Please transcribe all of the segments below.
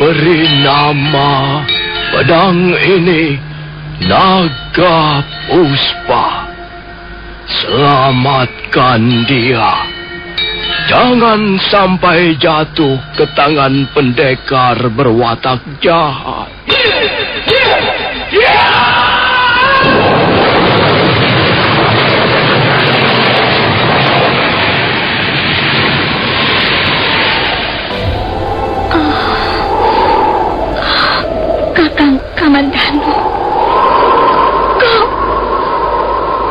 Beri nama pedang ini Naga Puspa. Selamatkan dia. Jangan sampai jatuh ke tangan pendekar berwatak jahat. Kakang Kamandanu,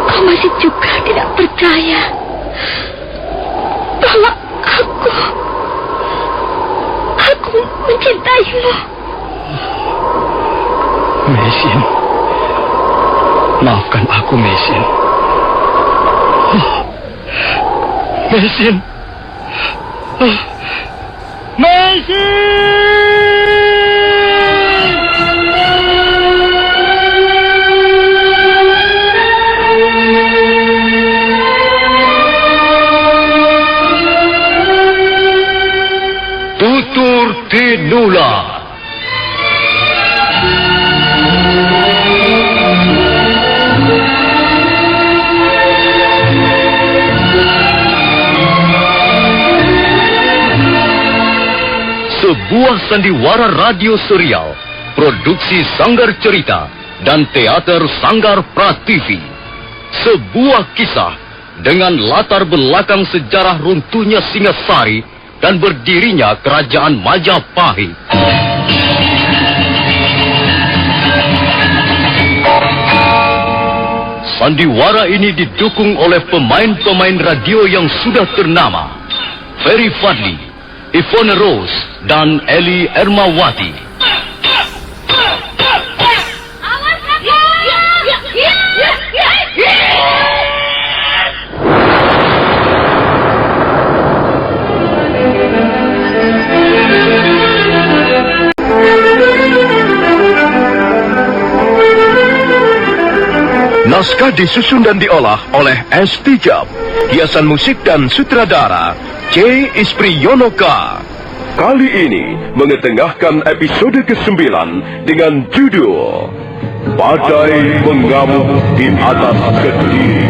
kau masih juga tidak percaya bahwa aku mencintaimu. Mesin, maafkan aku, Mesin. Mesin. Mesin! Tutur Tinula. Sebuah sandiwara radio serial, produksi Sanggar Cerita dan teater Sanggar Prativi. Sebuah kisah dengan latar belakang sejarah runtuhnya Singasari dan berdirinya Kerajaan Majapahit. Sandiwara ini didukung oleh pemain-pemain radio yang sudah ternama, Ferry Fadli, Ivone Rose, dan Eli Ermawati. Naskah disusun dan diolah oleh S. Tijab. Hiasan musik dan sutradara C. Ispriyonoka. Kali ini mengetengahkan episode ke-9 dengan judul Badai Mengamuk di Atas Kediri.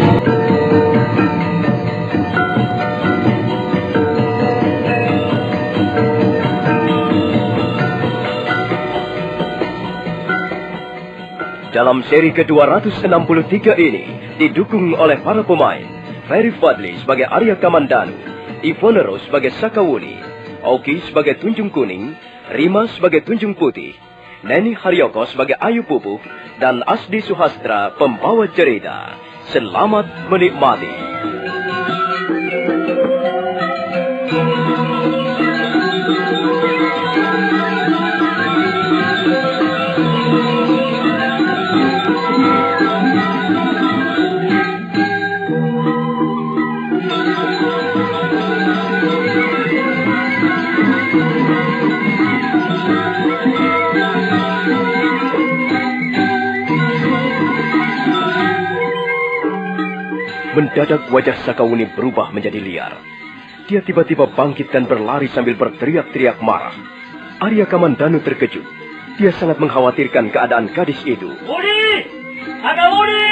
Dalam seri ke-263 ini didukung oleh para pemain Ferry Fadli sebagai Arya Kamandanu, Ivone Rose sebagai Sakawuni, Oki sebagai Tunjung Kuning, Rima sebagai Tunjung Putih, Neni Haryoko sebagai Ayu Pupuh, dan Asdi Suhastra pembawa cerita. Selamat menikmati. Mendadak wajah Sakawuni berubah menjadi liar. Dia tiba-tiba bangkit dan berlari sambil berteriak-teriak marah. Arya Kamandanu terkejut. Dia sangat mengkhawatirkan keadaan gadis itu. Wuni! Sakawuni!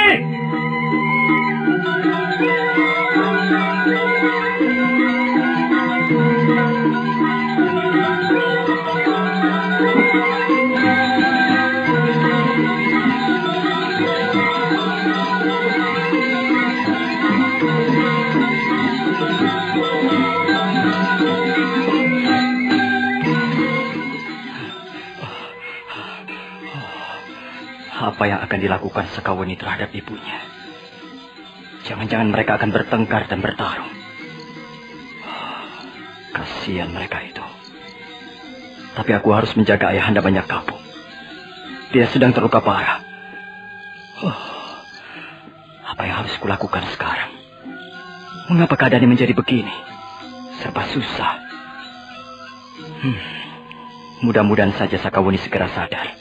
Apa yang akan dilakukan Sakawuni terhadap ibunya? Jangan-jangan mereka akan bertengkar dan bertarung. Kasihan mereka itu. Tapi aku harus menjaga ayahanda banyak kapuk. Dia sedang terluka parah. Apa yang harus kulakukan sekarang? Mengapa keadaannya menjadi begini? Serba susah. Mudah-mudahan saja Sakawuni segera sadar.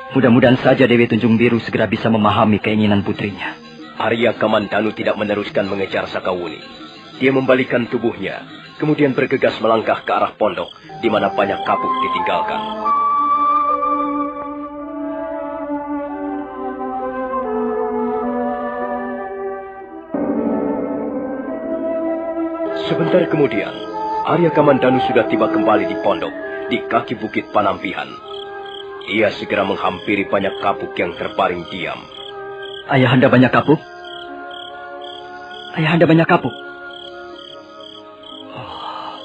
Mudah-mudahan saja Dewi Tunjung Biru segera bisa memahami keinginan putrinya. Arya Kamandanu tidak meneruskan mengejar Sakawuni. Dia membalikkan tubuhnya, kemudian bergegas melangkah ke arah pondok, di mana banyak kapuk ditinggalkan. Sebentar kemudian, Arya Kamandanu sudah tiba kembali di pondok, di kaki bukit Panampihan. Ia segera menghampiri banyak kapuk yang terbaring diam. Ayahanda banyak kapuk? Ayahanda banyak kapuk? Oh,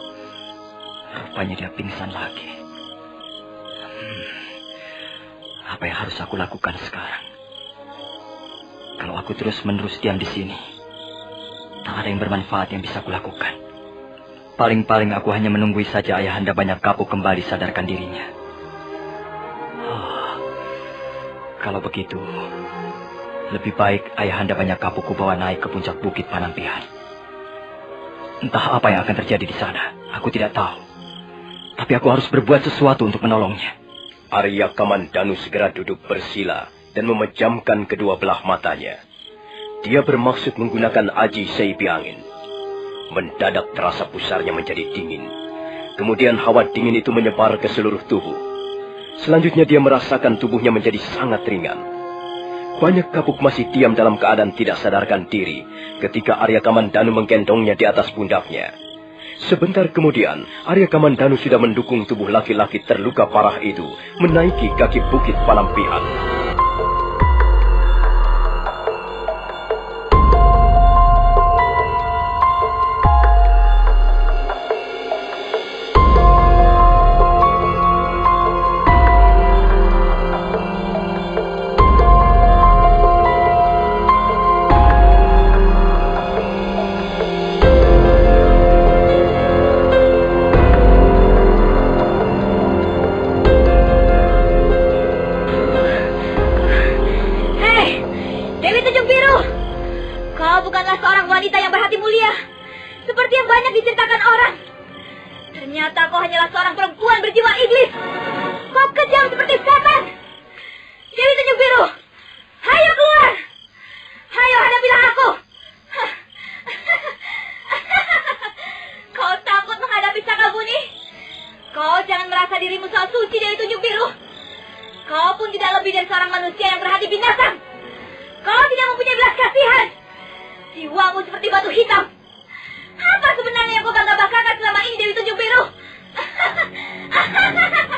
rupanya dia pingsan lagi. Apa yang harus aku lakukan sekarang? Kalau aku terus-menerus diam di sini, tak ada yang bermanfaat yang bisa aku lakukan. Paling-paling aku hanya menunggui saja ayahanda banyak kapuk kembali sadarkan dirinya. Kalau begitu, lebih baik ayahanda banyak kapuk kubawa naik ke puncak bukit Panampihan. Entah apa yang akan terjadi di sana, aku tidak tahu. Tapi aku harus berbuat sesuatu untuk menolongnya. Arya Kamandanu segera duduk bersila dan memejamkan kedua belah matanya. Dia bermaksud menggunakan aji seipi angin. Mendadak terasa pusarnya menjadi dingin. Kemudian hawa dingin itu menyebar ke seluruh tubuh. Selanjutnya dia merasakan tubuhnya menjadi sangat ringan. Banyak kapuk masih diam dalam keadaan tidak sadarkan diri ketika Arya Kamandanu menggendongnya di atas pundaknya. Sebentar kemudian, Arya Kamandanu sudah mendukung tubuh laki-laki terluka parah itu menaiki kaki bukit Panampihan.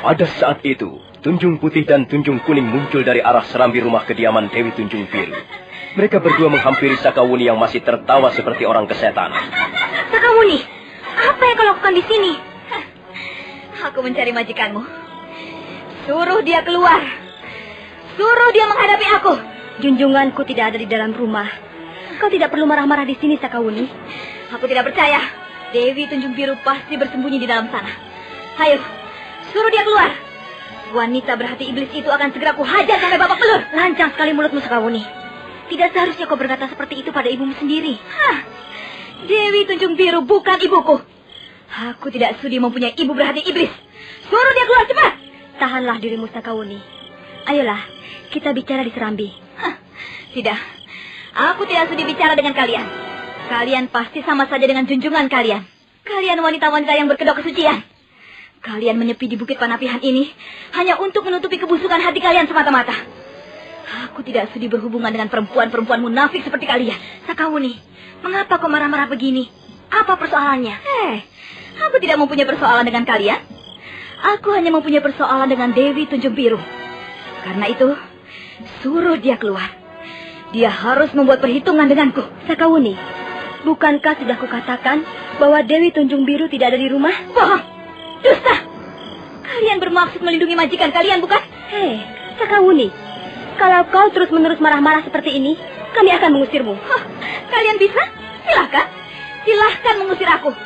Pada saat itu, Tunjung Putih dan Tunjung Kuning muncul dari arah serambi rumah kediaman Dewi Tunjung Biru. Mereka berdua menghampiri Sakawuni yang masih tertawa seperti orang kesetan. Sakawuni, apa yang kau lakukan di sini? Aku mencari majikanmu. Suruh dia keluar. Suruh dia menghadapi aku. Junjunganku tidak ada di dalam rumah. Kau tidak perlu marah-marah di sini, Sakawuni. Aku tidak percaya. Dewi Tunjung Biru pasti bersembunyi di dalam sana. Ayo, suruh dia keluar. Wanita berhati iblis itu akan segera kuhajar sampai babak belur. Lancang sekali mulutmu, Sakawuni. Tidak seharusnya kau berkata seperti itu pada ibumu sendiri. Dewi Tunjung Biru bukan ibuku. Aku tidak sudi mempunyai ibu berhati iblis. Suruh dia keluar cepat. Tahanlah dirimu, Sakawuni. Ayolah, kita bicara di serambi. Tidak. Aku tidak sudi bicara dengan kalian. Kalian pasti sama saja dengan junjungan kalian. Kalian wanita-wanita yang berkedok kesucian. Kalian menyepi di bukit Panampihan ini hanya untuk menutupi kebusukan hati kalian semata-mata. Aku tidak sudi berhubungan dengan perempuan-perempuan munafik seperti kalian. Sakawuni, mengapa kau marah-marah begini? Apa persoalannya? Aku tidak mempunyai persoalan dengan kalian. Aku hanya mempunyai persoalan dengan Dewi Tunjung Biru. Karena itu, suruh dia keluar. Dia harus membuat perhitungan denganku. Sakawuni, bukankah sudah kukatakan bahwa Dewi Tunjung Biru tidak ada di rumah? Bohong! Dusta! Kalian bermaksud melindungi majikan kalian, bukan? Sakawuni, kalau kau terus-menerus marah-marah seperti ini, kami akan mengusirmu. Kalian bisa? Silahkan. Silahkan mengusir aku.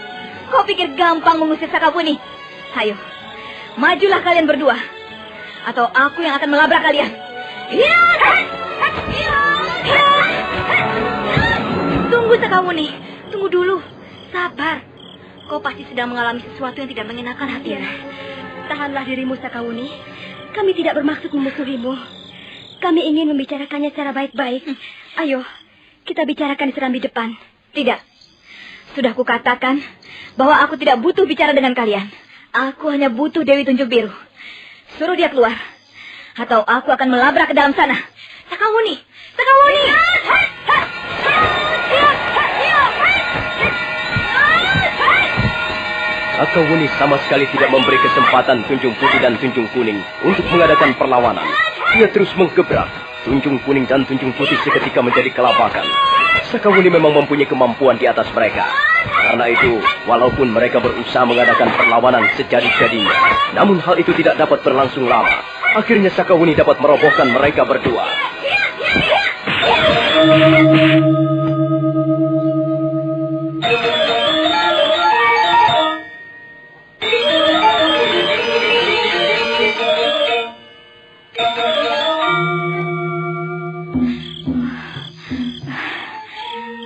Kau pikir gampang mengusir Sakawuni? Ayo, majulah kalian berdua. Atau aku yang akan melabrak kalian. Tunggu, Sakawuni. Tunggu dulu. Sabar. Kau pasti sedang mengalami sesuatu yang tidak mengenakan hatimu. Tahanlah dirimu, Sakawuni. Kami tidak bermaksud memusuhimu. Kami ingin membicarakannya secara baik-baik. Ayo, kita bicarakan di serambi depan. Tidak. Sudah kukatakan bahwa aku tidak butuh bicara dengan kalian. Aku hanya butuh Dewi Tunjung Biru. Suruh dia keluar, atau aku akan melabrak ke dalam sana. Sakawuni! Sakawuni! Sakawuni sama sekali tidak memberi kesempatan Tunjung Putih dan Tunjung Kuning untuk mengadakan perlawanan. Dia terus menggebrak. Tunjung Kuning dan Tunjung Putih seketika menjadi kelabakan. Sakawuni memang mempunyai kemampuan di atas mereka. Karena itu, walaupun mereka berusaha mengadakan perlawanan sejadi-jadinya, namun hal itu tidak dapat berlangsung lama. Akhirnya Sakawuni dapat merobohkan mereka berdua.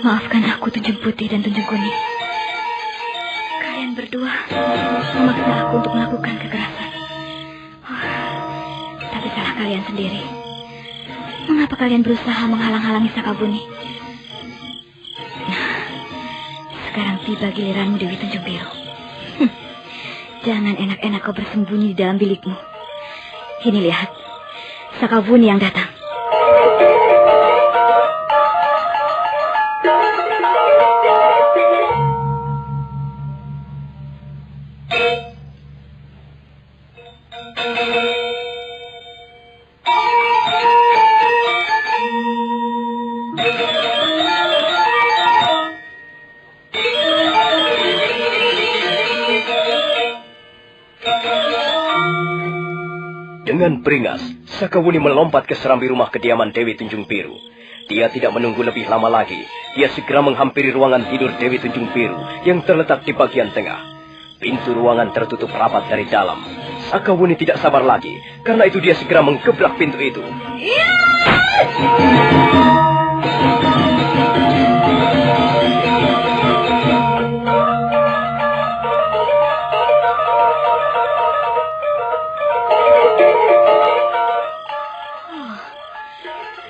Maafkan aku, Tunjung Putih dan Tunjung Kuning. Kalian berdua memaksa aku untuk melakukan kekerasan. Tapi salah kalian sendiri. Mengapa kalian berusaha menghalang-halangi Sakawuni? Nah, sekarang tiba giliranmu, Dewi Tunjung Biru. Jangan enak-enak kau bersembunyi di dalam bilikmu. Ini lihat, Sakawuni yang datang. Dengan beringas, Sakawuni melompat ke serambi rumah kediaman Dewi Tunjung Biru. Dia tidak menunggu lebih lama lagi. Dia segera menghampiri ruangan tidur Dewi Tunjung Biru yang terletak di bagian tengah. Pintu ruangan tertutup rapat dari dalam. Sakawuni tidak sabar lagi. Karena itu dia segera menggebrak pintu itu.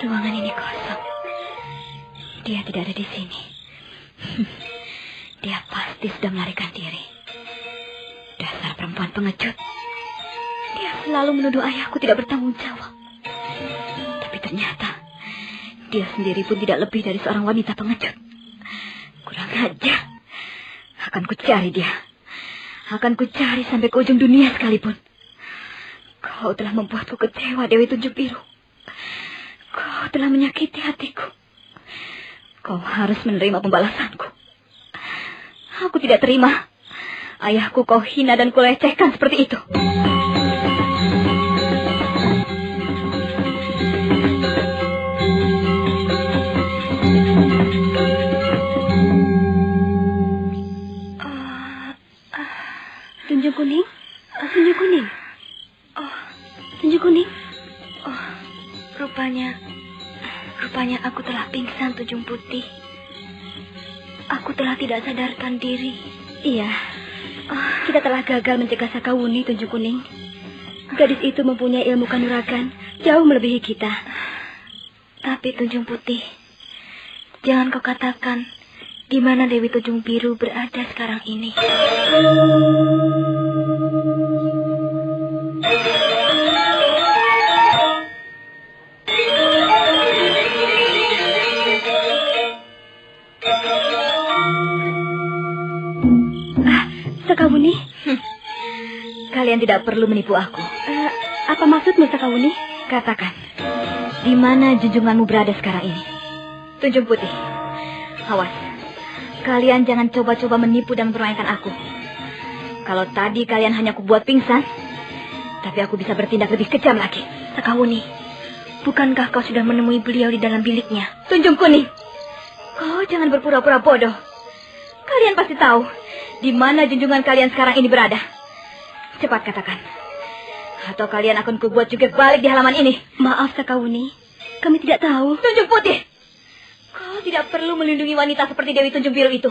Ruangan ini kosong. Dia tidak ada di sini. Dia pasti sudah melarikan diri. Dasar perempuan pengecut. Dia selalu menuduh ayahku tidak bertanggung jawab. Tapi ternyata dia sendiri pun tidak lebih dari seorang wanita pengecut. Kurang ajar. Akan kucari dia. Akan kucari sampai ke ujung dunia sekalipun. Kau telah membuatku kecewa, Dewi Tunjung Biru. Kau telah menyakiti hatiku. Kau harus menerima pembalasanku. Aku tidak terima. Ayahku kau hina dan kulecehkan seperti itu. Tunjung Kuning? Tunjung Kuning? Tunjung Kuning? Rupanya aku telah pingsan, Tunjung Putih. Aku telah tidak sadarkan diri. Iya. Kita telah gagal mencegah Sakawuni, Tunjung Kuning. Gadis itu mempunyai ilmu kanuragan jauh melebihi kita. Tapi Tunjung Putih, jangan kau katakan di mana Dewi Tunjung Biru berada sekarang ini. Sakawuni? Kalian tidak perlu menipu aku. Apa maksudmu, Sakawuni? Katakan, di mana junjunganmu berada sekarang ini? Tunjung Putih, awas. Kalian jangan coba-coba menipu dan mempermainkan aku. Kalau tadi kalian hanya kubuat pingsan, tapi aku bisa bertindak lebih kejam lagi. Sakawuni, bukankah kau sudah menemui beliau di dalam biliknya? Tunjung Kuning, kau jangan berpura-pura bodoh. Kalian pasti tahu di mana junjungan kalian sekarang ini berada. Cepat katakan. Atau kalian akan kubuat juga balik di halaman ini. Maaf, Sakawuni. Kami tidak tahu. Tunjung Putih, kau tidak perlu melindungi wanita seperti Dewi Tunjung Biru itu.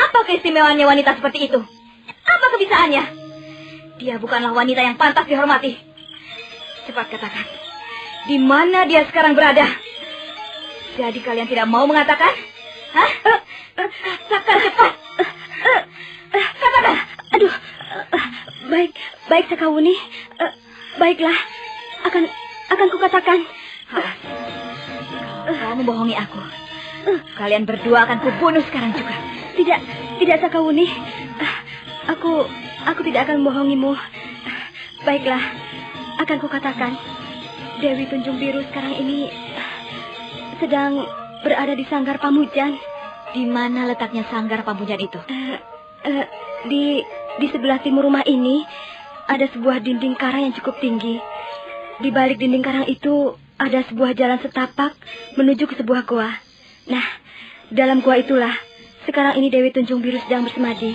Apa keistimewaannya wanita seperti itu? Apa kebisaannya? Dia bukanlah wanita yang pantas dihormati. Cepat katakan. Di mana dia sekarang berada? Jadi kalian tidak mau mengatakan? Hah? Sakar, cepat. Katakan. Aduh, baik Sakawuni. Baiklah, akan kukatakan. Kau membohongi aku. Kalian berdua akan kubunuh sekarang juga. Tidak Sakawuni. Aku tidak akan membohongimu. Baiklah, akan kukatakan. Dewi Tunjung Biru sekarang ini sedang berada di Sanggar Pamujan. Di mana letaknya Sanggar Pamujan itu? Di sebelah timur rumah ini ada sebuah dinding karang yang cukup tinggi. Di balik dinding karang itu ada sebuah jalan setapak menuju ke sebuah goa. Nah, dalam goa itulah sekarang ini Dewi Tunjung Biru sedang bersemadi.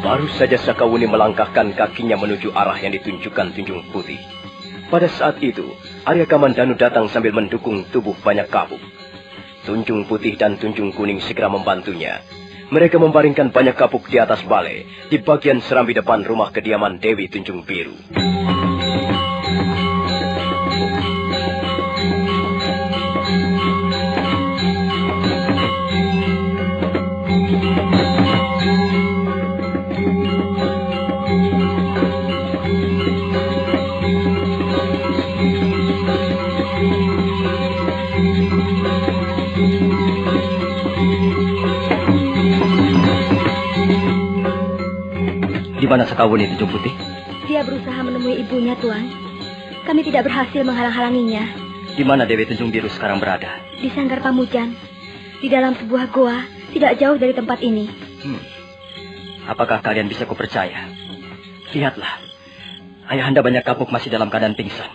Baru saja Sakawuni melangkahkan kakinya menuju arah yang ditunjukkan Tunjung Putih. Pada saat itu, Arya Kamandanu datang sambil mendukung tubuh Banyak Kapuk. Tunjung Putih dan Tunjung Kuning segera membantunya. Mereka membaringkan Banyak Kapuk di atas balai, di bagian serambi depan rumah kediaman Dewi Tunjung Biru. Di mana Sakawuni, Tunjung Putih? Dia berusaha menemui ibunya, Tuan. Kami tidak berhasil menghalang-halanginya. Di mana Dewi Tunjung Biru sekarang berada? Di Sanggar Pamujan, di dalam sebuah goa, tidak jauh dari tempat ini. Apakah kalian bisa kupercaya? Lihatlah, Ayahanda Banyak Kapuk masih dalam keadaan pingsan.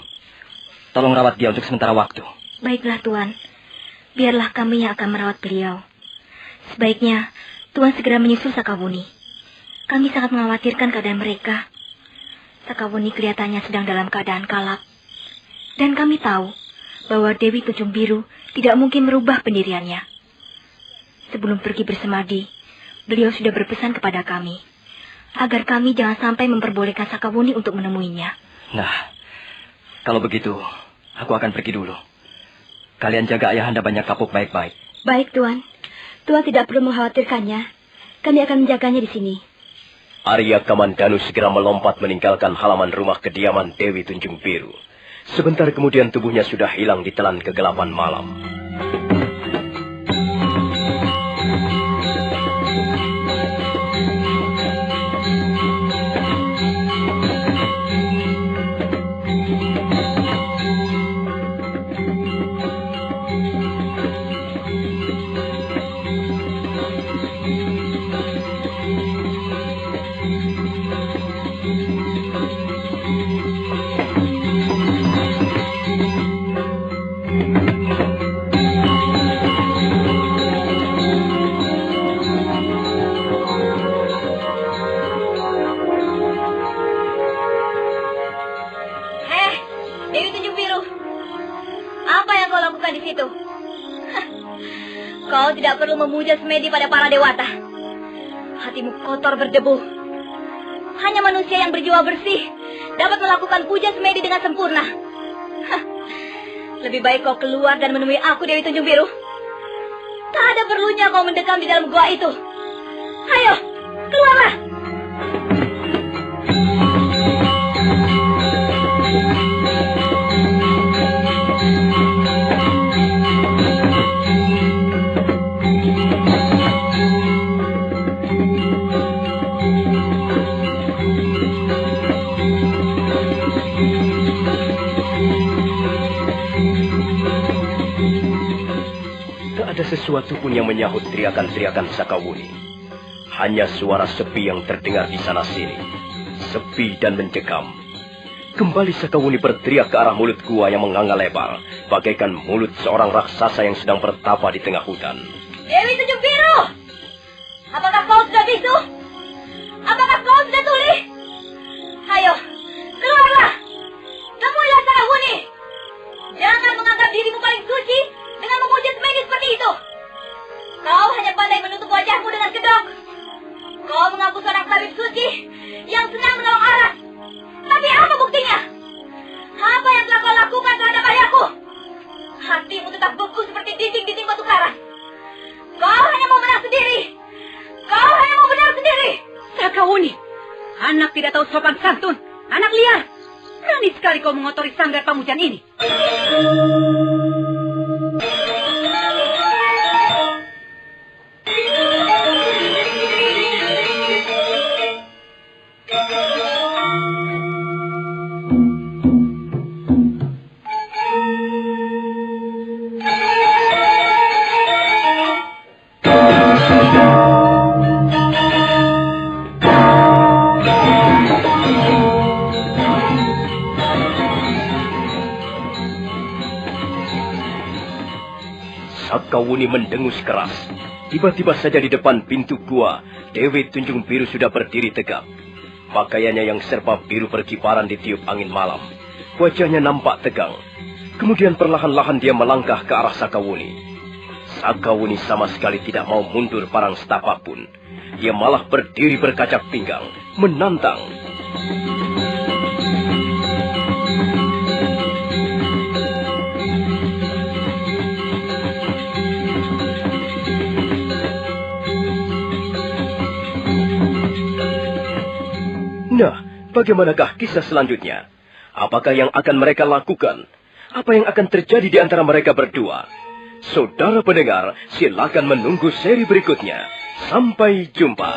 Tolong rawat dia untuk sementara waktu. Baiklah, Tuan. Biarlah kami yang akan merawat beliau. Sebaiknya Tuan segera menyusul Sakawuni. Kami sangat mengkhawatirkan keadaan mereka. Sakawuni kelihatannya sedang dalam keadaan kalap. Dan kami tahu bahwa Dewi Tunjung Biru tidak mungkin merubah pendiriannya. Sebelum pergi bersemadi, beliau sudah berpesan kepada kami agar kami jangan sampai memperbolehkan Sakawuni untuk menemuinya. Nah, kalau begitu, aku akan pergi dulu. Kalian jaga Ayahanda Banyak Kapuk baik-baik. Baik, Tuan. Tuan tidak perlu mengkhawatirkannya. Kami akan menjaganya di sini. Arya Kamandanu segera melompat meninggalkan halaman rumah kediaman Dewi Tunjung Biru. Sebentar kemudian tubuhnya sudah hilang di telan kegelapan malam. di situ. Kau tidak perlu memuja semedi pada para dewata. Hatimu kotor berdebu. Hanya manusia yang berjiwa bersih dapat melakukan puja semedi dengan sempurna. Lebih baik kau keluar dan menemui aku, Dewi Tunjung Biru. Tak ada perlunya kau mendekam di dalam gua itu. Ayo, keluarlah. Sesuatu pun yang menyahut teriakan-teriakan Sakawuni. Hanya suara sepi yang terdengar di sana-sini. Sepi dan mencekam. Kembali Sakawuni berteriak ke arah mulut gua yang menganga lebar, bagaikan mulut seorang raksasa yang sedang bertapa di tengah hutan. Dewi Tunjung Biru! Apakah kau sudah bisu? Apakah kau sudah tuli? Ayo, keluarlah. Temuilah Sakawuni. Jangan menganggap dirimu paling suci dengan memuji semedi seperti itu. Kau hanya pandai menutup wajahmu dengan kedok. Kau mengaku seorang tabib suci yang senang menolong aras. Tapi apa buktinya? Apa yang telah kau lakukan terhadap ayahku? Hatimu tetap beku seperti dinding-dinding batu karang. Kau hanya mau menang sendiri. Kau hanya mau benar sendiri. Sakawuni, anak tidak tahu sopan santun, anak liar. Berani sekali kau mengotori sanggar Pamujan ini. Sakawuni mendengus keras. Tiba-tiba saja di depan pintu gua, Dewi Tunjung Biru sudah berdiri tegak. Pakaiannya yang serba biru berkibaran ditiup angin malam. Wajahnya nampak tegang. Kemudian perlahan-lahan dia melangkah ke arah Sakawuni. Sakawuni sama sekali tidak mau mundur parang setapak pun. Dia malah berdiri berkacak pinggang, menantang. Nah, bagaimanakah kisah selanjutnya? Apakah yang akan mereka lakukan? Apa yang akan terjadi di antara mereka berdua? Saudara pendengar, silakan menunggu seri berikutnya. Sampai jumpa.